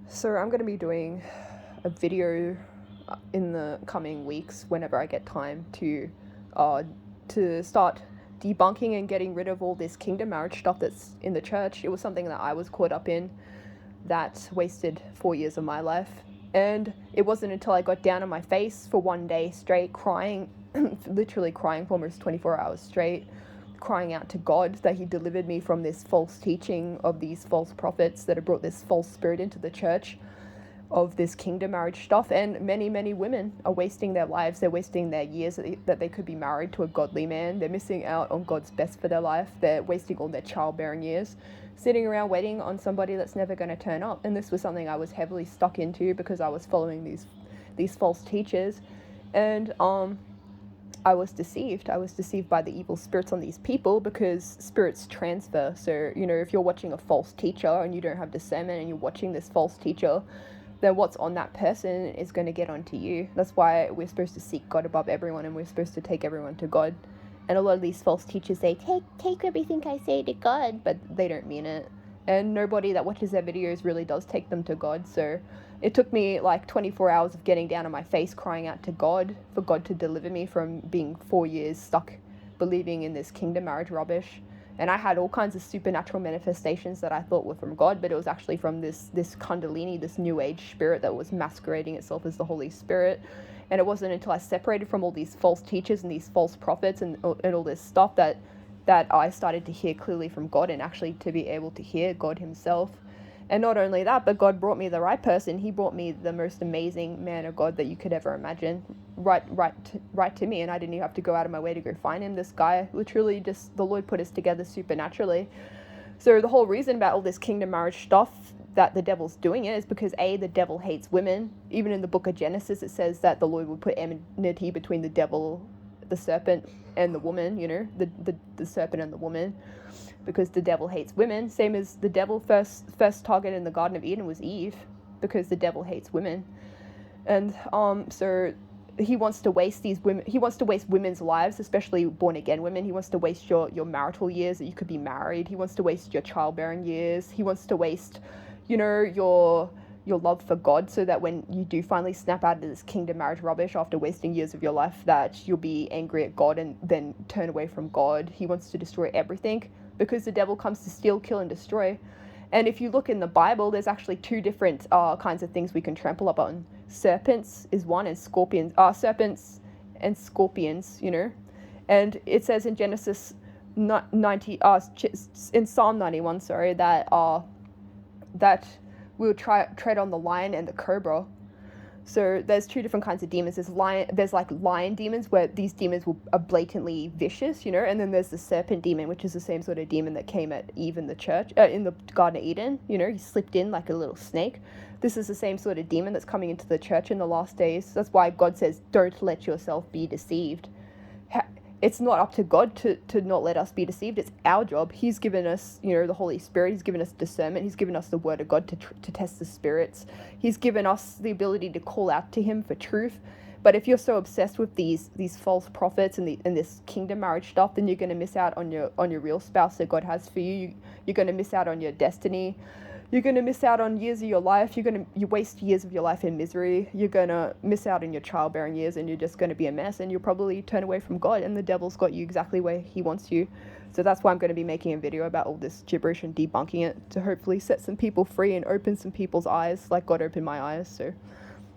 So I'm going to be doing a video in the coming weeks whenever I get time uh, to start debunking and getting rid of all this kingdom marriage stuff that's in the church. It was something that I was caught up in that wasted 4 years of my life. And it wasn't until I got down on my face for one day straight, crying, literally crying for almost 24 hours straight, crying out to God that He delivered me from this false teaching of these false prophets that have brought this false spirit into the church of this kingdom marriage stuff. And many women are wasting their lives. They're wasting their years that they could be married to a godly man. They're missing out on God's best for their life. They're wasting all their childbearing years sitting around waiting on somebody that's never going to turn up. And this was something I was heavily stuck into because I was following these false teachers. And I was deceived. I was deceived by the evil spirits on these people because spirits transfer. So, if you're watching a false teacher and you don't have discernment and you're watching this false teacher, then what's on that person is going to get onto you. That's why we're supposed to seek God above everyone, and we're supposed to take everyone to God. And a lot of these false teachers say, take everything I say to God, but they don't mean it. And nobody that watches their videos really does take them to God. So it took me like 24 hours of getting down on my face, crying out to God, for God to deliver me from being 4 years stuck believing in this kingdom marriage rubbish. And I had all kinds of supernatural manifestations that I thought were from God, but it was actually from this Kundalini, this new age spirit that was masquerading itself as the Holy Spirit. And it wasn't until I separated from all these false teachers and these false prophets and all this stuff that I started to hear clearly from God, and actually to be able to hear God Himself. And not only that, but God brought me the right person. He brought me the most amazing man of God that you could ever imagine, right to me, and I didn't even have to go out of my way to go find him. This guy, literally, just the Lord put us together supernaturally. So the whole reason about all this kingdom marriage stuff that the devil's doing it is because the devil hates women. Even in the book of Genesis, it says that the Lord would put enmity between the devil, the serpent, and the woman. The serpent and the woman, because the devil hates women. Same as the devil first target in the Garden of Eden was Eve, because the devil hates women. And so he wants to waste these women. He wants to waste women's lives, especially born again women. He wants to waste your marital years that you could be married. He wants to waste your childbearing years. He wants to waste, your love for God, so that when you do finally snap out of this kingdom marriage rubbish after wasting years of your life, that you'll be angry at God and then turn away from God. He wants to destroy everything, because the devil comes to steal, kill, and destroy. And if you look in the Bible, there's actually two different kinds of things we can trample upon. Serpents is one, and serpents and scorpions, And it says in Genesis 90, in Psalm 91, that we'll tread on the lion and the cobra. So there's two different kinds of demons. There's like lion demons, where these demons are blatantly vicious, and then there's the serpent demon, which is the same sort of demon that came at Eve in in the Garden of Eden. He slipped in like a little snake. This is the same sort of demon that's coming into the church in the last days. That's why God says, don't let yourself be deceived. It's not up to God to not let us be deceived. It's our job. He's given us, the Holy Spirit. He's given us discernment. He's given us the Word of God to test the spirits. He's given us the ability to call out to Him for truth. But if you're so obsessed with these false prophets and this kingdom marriage stuff, then you're going to miss out on your real spouse that God has for you. You're going to miss out on your destiny. You're going to miss out on years of your life. You waste years of your life in misery. You're going to miss out on your childbearing years, and you're just going to be a mess, and you'll probably turn away from God, and the devil's got you exactly where he wants you. So that's why I'm going to be making a video about all this gibberish and debunking it, to hopefully set some people free and open some people's eyes like God opened my eyes. So